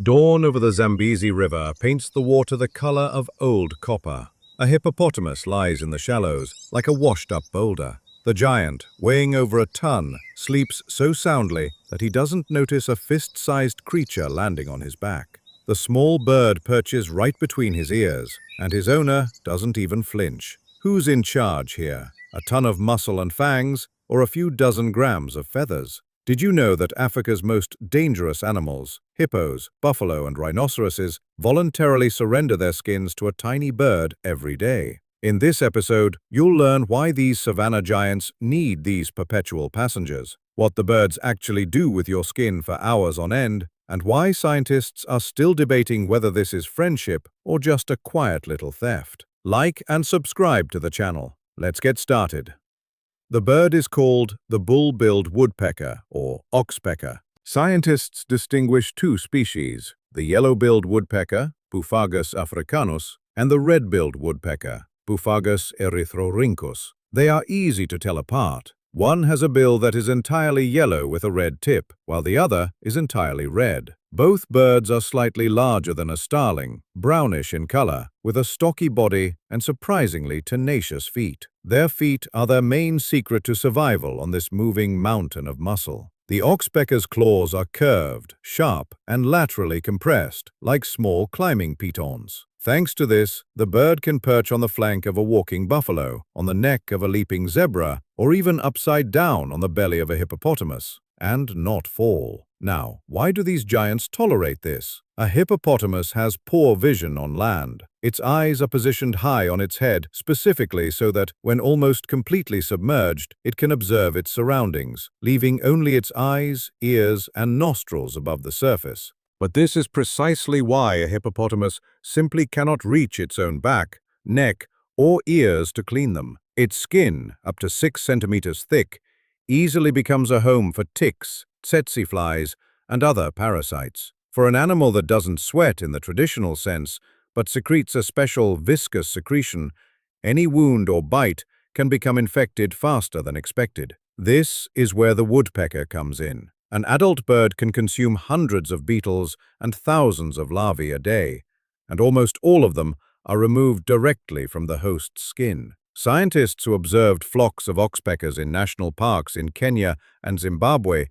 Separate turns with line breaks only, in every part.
Dawn over the Zambezi River paints the water the color of old copper. A hippopotamus lies in the shallows, like a washed-up boulder. The giant, weighing over a ton, sleeps so soundly that he doesn't notice a fist-sized creature landing on his back. The small bird perches right between his ears, and his owner doesn't even flinch. Who's in charge here? A ton of muscle and fangs, or a few dozen grams of feathers? Did you know that Africa's most dangerous animals, hippos, buffalo, and rhinoceroses, voluntarily surrender their skins to a tiny bird every day? In this episode, you'll learn why these savanna giants need these perpetual passengers, what the birds actually do with your skin for hours on end, and why scientists are still debating whether this is friendship or just a quiet little theft. Like and subscribe to the channel. Let's get started. The bird is called the bull-billed woodpecker, or oxpecker. Scientists distinguish two species, the yellow-billed woodpecker, Buphagus africanus, and the red-billed woodpecker, Buphagus erythrorhynchus. They are easy to tell apart. One has a bill that is entirely yellow with a red tip, while the other is entirely red. Both birds are slightly larger than a starling, brownish in color, with a stocky body and surprisingly tenacious feet. Their feet are their main secret to survival on this moving mountain of muscle. The oxpecker's claws are curved, sharp, and laterally compressed, like small climbing pitons. Thanks to this, the bird can perch on the flank of a walking buffalo, on the neck of a leaping zebra, or even upside down on the belly of a hippopotamus, and not fall. Now, why do these giants tolerate this? A hippopotamus has poor vision on land. Its eyes are positioned high on its head, specifically so that, when almost completely submerged, it can observe its surroundings, leaving only its eyes, ears, and nostrils above the surface. But this is precisely why a hippopotamus simply cannot reach its own back, neck, or ears to clean them. Its skin, up to 6 centimeters thick, easily becomes a home for ticks, tsetse flies, and other parasites. For an animal that doesn't sweat in the traditional sense, but secretes a special viscous secretion, any wound or bite can become infected faster than expected. This is where the woodpecker comes in. An adult bird can consume hundreds of beetles and thousands of larvae a day, and almost all of them are removed directly from the host's skin. Scientists who observed flocks of oxpeckers in national parks in Kenya and Zimbabwe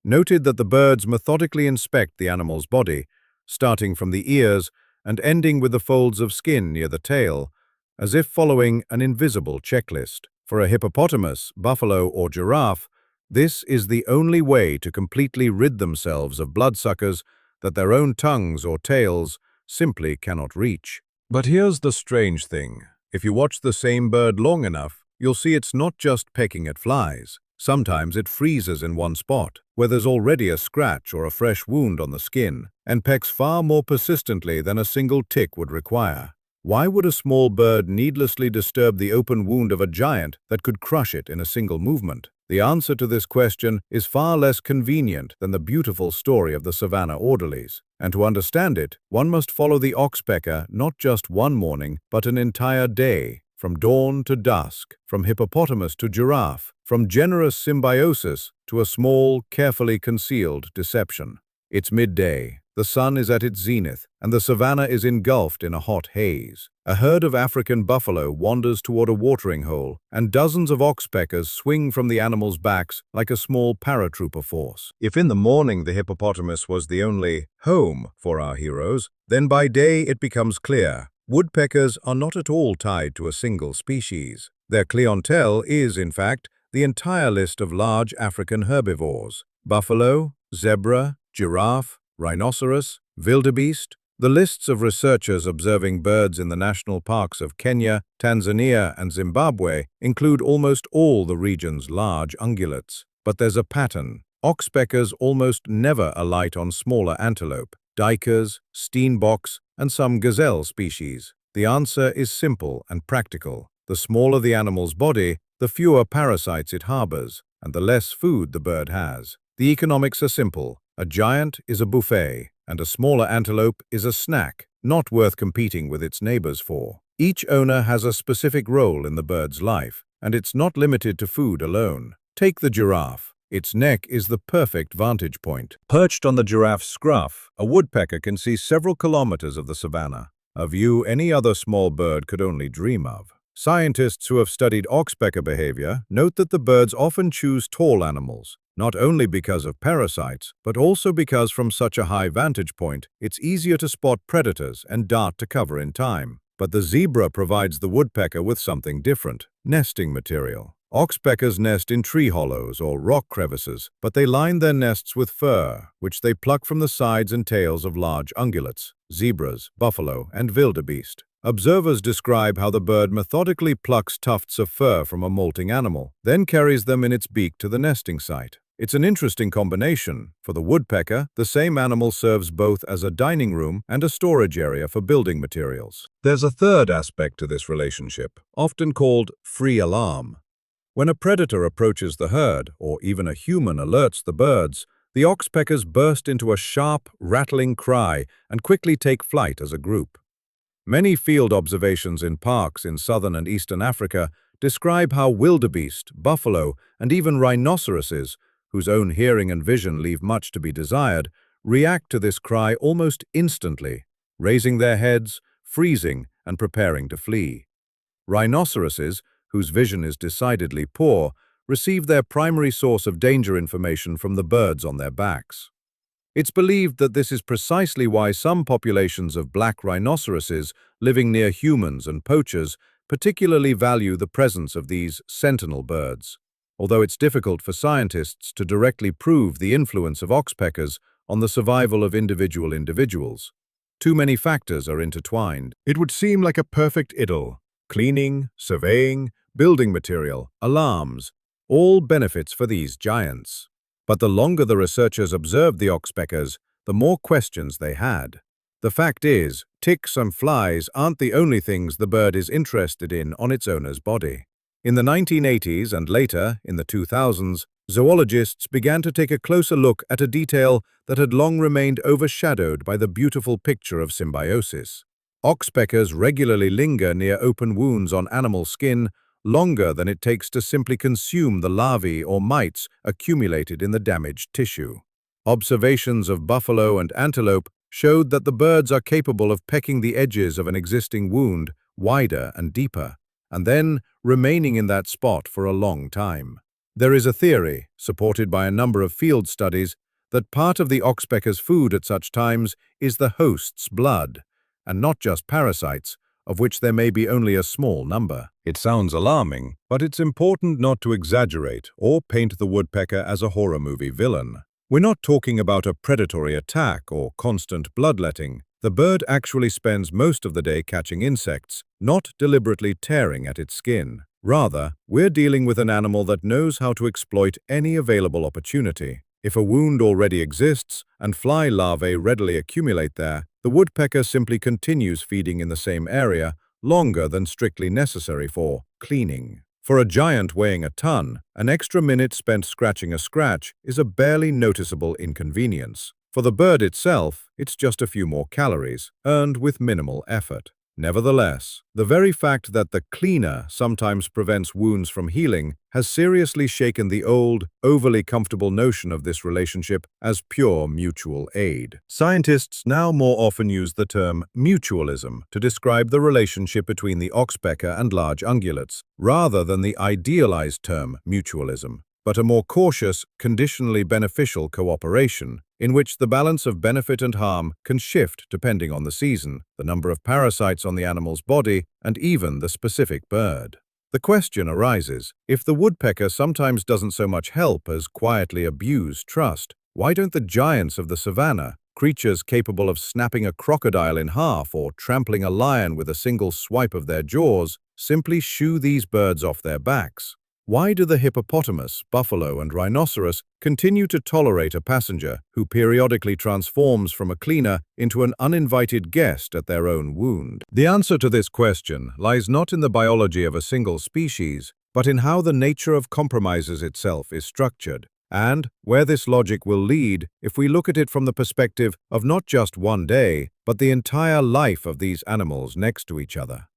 noted that the birds methodically inspect the animal's body, starting from the ears and ending with the folds of skin near the tail, as if following an invisible checklist. For a hippopotamus, buffalo, or giraffe, this is the only way to completely rid themselves of bloodsuckers that their own tongues or tails simply cannot reach. But here's the strange thing. If you watch the same bird long enough, you'll see it's not just pecking at flies. Sometimes it freezes in one spot, where there's already a scratch or a fresh wound on the skin, and pecks far more persistently than a single tick would require. Why would a small bird needlessly disturb the open wound of a giant that could crush it in a single movement? The answer to this question is far less convenient than the beautiful story of the savanna orderlies. And to understand it, one must follow the oxpecker not just one morning, but an entire day, from dawn to dusk, from hippopotamus to giraffe, from generous symbiosis to a small, carefully concealed deception. It's midday. The sun is at its zenith, and the savanna is engulfed in a hot haze. A herd of African buffalo wanders toward a watering hole, and dozens of oxpeckers swing from the animals' backs like a small paratrooper force. If in the morning the hippopotamus was the only home for our heroes, then by day it becomes clear. Woodpeckers are not at all tied to a single species. Their clientele is, in fact, the entire list of large African herbivores: buffalo, zebra, giraffe, rhinoceros, wildebeest. The lists of researchers observing birds in the national parks of Kenya, Tanzania, and Zimbabwe include almost all the region's large ungulates. But there's a pattern. Oxpeckers almost never alight on smaller antelope, duikers, steenboks, and some gazelle species. The answer is simple and practical. The smaller the animal's body, the fewer parasites it harbors, and the less food the bird has. The economics are simple. A giant is a buffet, and a smaller antelope is a snack, not worth competing with its neighbors for. Each owner has a specific role in the bird's life, and it's not limited to food alone. Take the giraffe. Its neck is the perfect vantage point. Perched on the giraffe's scruff, a woodpecker can see several kilometers of the savanna, a view any other small bird could only dream of. Scientists who have studied oxpecker behavior note that the birds often choose tall animals, not only because of parasites, but also because from such a high vantage point, it's easier to spot predators and dart to cover in time. But the zebra provides the woodpecker with something different: nesting material. Oxpeckers nest in tree hollows or rock crevices, but they line their nests with fur, which they pluck from the sides and tails of large ungulates, zebras, buffalo, and wildebeest. Observers describe how the bird methodically plucks tufts of fur from a molting animal, then carries them in its beak to the nesting site. It's an interesting combination. For the woodpecker, the same animal serves both as a dining room and a storage area for building materials. There's a third aspect to this relationship, often called free alarm. When a predator approaches the herd, or even a human alerts the birds, the oxpeckers burst into a sharp, rattling cry and quickly take flight as a group. Many field observations in parks in southern and eastern Africa describe how wildebeest, buffalo, and even rhinoceroses, whose own hearing and vision leave much to be desired, react to this cry almost instantly, raising their heads, freezing, and preparing to flee. Rhinoceroses, whose vision is decidedly poor, receive their primary source of danger information from the birds on their backs. It's believed that this is precisely why some populations of black rhinoceroses living near humans and poachers particularly value the presence of these sentinel birds, although it's difficult for scientists to directly prove the influence of oxpeckers on the survival of individuals. Too many factors are intertwined. It would seem like a perfect idyll: cleaning, surveying, building material, alarms, all benefits for these giants. But the longer the researchers observed the oxpeckers, the more questions they had. The fact is, ticks and flies aren't the only things the bird is interested in on its owner's body. In the 1980s and later, in the 2000s, zoologists began to take a closer look at a detail that had long remained overshadowed by the beautiful picture of symbiosis. Oxpeckers regularly linger near open wounds on animal skin, longer than it takes to simply consume the larvae or mites accumulated in the damaged tissue. Observations of buffalo and antelope showed that the birds are capable of pecking the edges of an existing wound wider and deeper, and then remaining in that spot for a long time. There is a theory, supported by a number of field studies, that part of the oxpecker's food at such times is the host's blood, and not just parasites, of which there may be only a small number. It sounds alarming, but it's important not to exaggerate or paint the woodpecker as a horror movie villain. We're not talking about a predatory attack or constant bloodletting. The bird actually spends most of the day catching insects, not deliberately tearing at its skin. Rather, we're dealing with an animal that knows how to exploit any available opportunity. If a wound already exists and fly larvae readily accumulate there, the woodpecker simply continues feeding in the same area longer than strictly necessary for cleaning. For a giant weighing a ton, an extra minute spent scratching a scratch is a barely noticeable inconvenience. For the bird itself, it's just a few more calories, earned with minimal effort. Nevertheless, the very fact that the cleaner sometimes prevents wounds from healing has seriously shaken the old, overly comfortable notion of this relationship as pure mutual aid. Scientists now more often use the term mutualism to describe the relationship between the oxpecker and large ungulates, rather than the idealized term mutualism, but a more cautious, conditionally beneficial cooperation, in which the balance of benefit and harm can shift depending on the season, the number of parasites on the animal's body, and even the specific bird. The question arises, if the woodpecker sometimes doesn't so much help as quietly abuse trust, why don't the giants of the savanna, creatures capable of snapping a crocodile in half or trampling a lion with a single swipe of their jaws, simply shoo these birds off their backs? Why do the hippopotamus, buffalo, and rhinoceros continue to tolerate a passenger who periodically transforms from a cleaner into an uninvited guest at their own wound? The answer to this question lies not in the biology of a single species, but in how the nature of compromises itself is structured, and where this logic will lead if we look at it from the perspective of not just one day, but the entire life of these animals next to each other.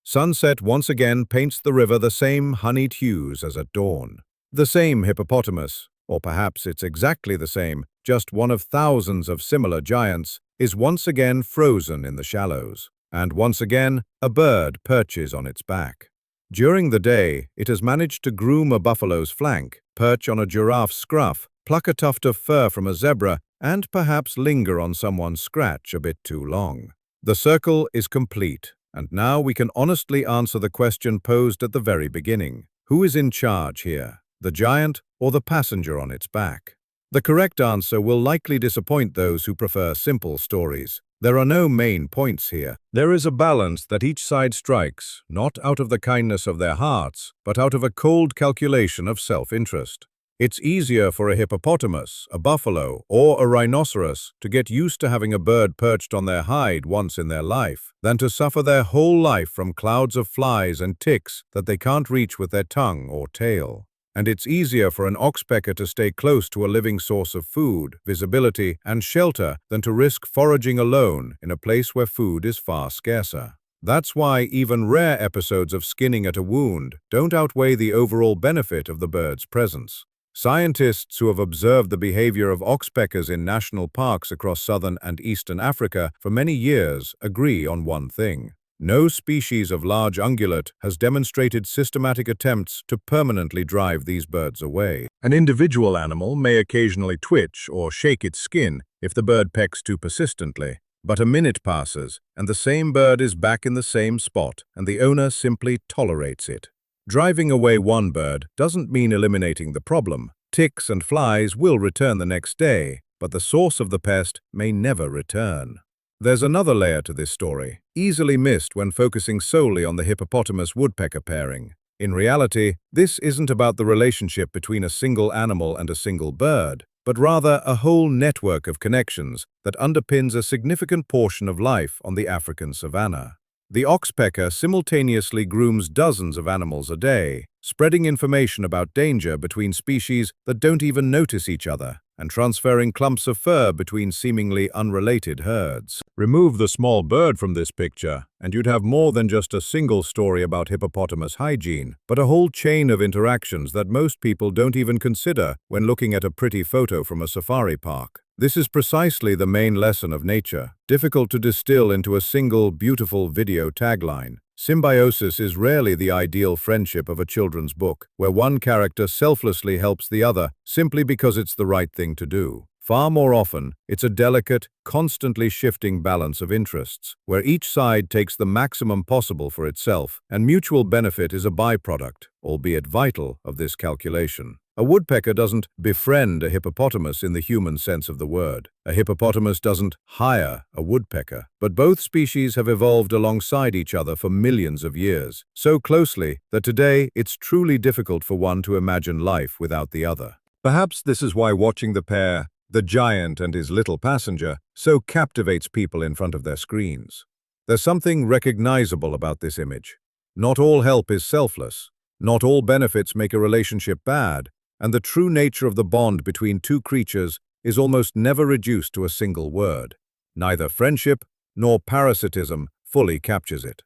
Sunset once again paints the river the same honeyed hues as at dawn. The same hippopotamus, or perhaps it's exactly the same, just one of thousands of similar giants, is once again frozen in the shallows. And once again, a bird perches on its back. During the day, it has managed to groom a buffalo's flank, perch on a giraffe's scruff, pluck a tuft of fur from a zebra, and perhaps linger on someone's scratch a bit too long. The circle is complete, and now we can honestly answer the question posed at the very beginning. Who is in charge here, the giant or the passenger on its back? The correct answer will likely disappoint those who prefer simple stories. There are no main points here. There is a balance that each side strikes, not out of the kindness of their hearts, but out of a cold calculation of self-interest. It's easier for a hippopotamus, a buffalo, or a rhinoceros to get used to having a bird perched on their hide once in their life than to suffer their whole life from clouds of flies and ticks that they can't reach with their tongue or tail. And it's easier for an oxpecker to stay close to a living source of food, visibility, and shelter than to risk foraging alone in a place where food is far scarcer. That's why even rare episodes of skinning at a wound don't outweigh the overall benefit of the bird's presence. Scientists who have observed the behavior of oxpeckers in national parks across southern and eastern Africa for many years agree on one thing. No species of large ungulate has demonstrated systematic attempts to permanently drive these birds away. An individual animal may occasionally twitch or shake its skin if the bird pecks too persistently, but a minute passes and the same bird is back in the same spot and the owner simply tolerates it. Driving away one bird doesn't mean eliminating the problem. Ticks and flies will return the next day, but the source of the pest may never return. There's another layer to this story, easily missed when focusing solely on the hippopotamus-woodpecker pairing. In reality, this isn't about the relationship between a single animal and a single bird, but rather a whole network of connections that underpins a significant portion of life on the African savanna. The oxpecker simultaneously grooms dozens of animals a day, spreading information about danger between species that don't even notice each other, and transferring clumps of fur between seemingly unrelated herds. Remove the small bird from this picture, and you'd have more than just a single story about hippopotamus hygiene, but a whole chain of interactions that most people don't even consider when looking at a pretty photo from a safari park. This is precisely the main lesson of nature, difficult to distill into a single, beautiful video tagline. Symbiosis is rarely the ideal friendship of a children's book, where one character selflessly helps the other simply because it's the right thing to do. Far more often, it's a delicate, constantly shifting balance of interests, where each side takes the maximum possible for itself, and mutual benefit is a byproduct, albeit vital, of this calculation. A woodpecker doesn't befriend a hippopotamus in the human sense of the word. A hippopotamus doesn't hire a woodpecker. But both species have evolved alongside each other for millions of years, so closely that today it's truly difficult for one to imagine life without the other. Perhaps this is why watching the pair, the giant and his little passenger, so captivates people in front of their screens. There's something recognizable about this image. Not all help is selfless. Not all benefits make a relationship bad. And the true nature of the bond between two creatures is almost never reduced to a single word. Neither friendship nor parasitism fully captures it.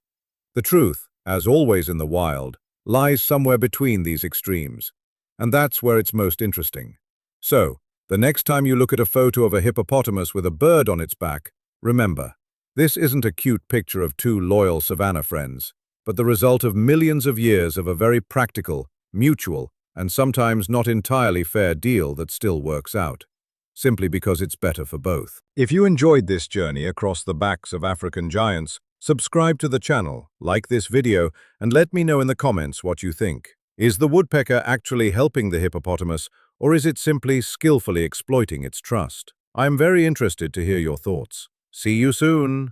The truth, as always in the wild, lies somewhere between these extremes, and that's where it's most interesting. So, the next time you look at a photo of a hippopotamus with a bird on its back, remember, this isn't a cute picture of two loyal savanna friends, but the result of millions of years of a very practical, mutual, and sometimes not entirely fair deal that still works out, simply because it's better for both. If you enjoyed this journey across the backs of African giants, subscribe to the channel, like this video, and let me know in the comments what you think. Is the woodpecker actually helping the hippopotamus, or is it simply skillfully exploiting its trust? I'm very interested to hear your thoughts. See you soon!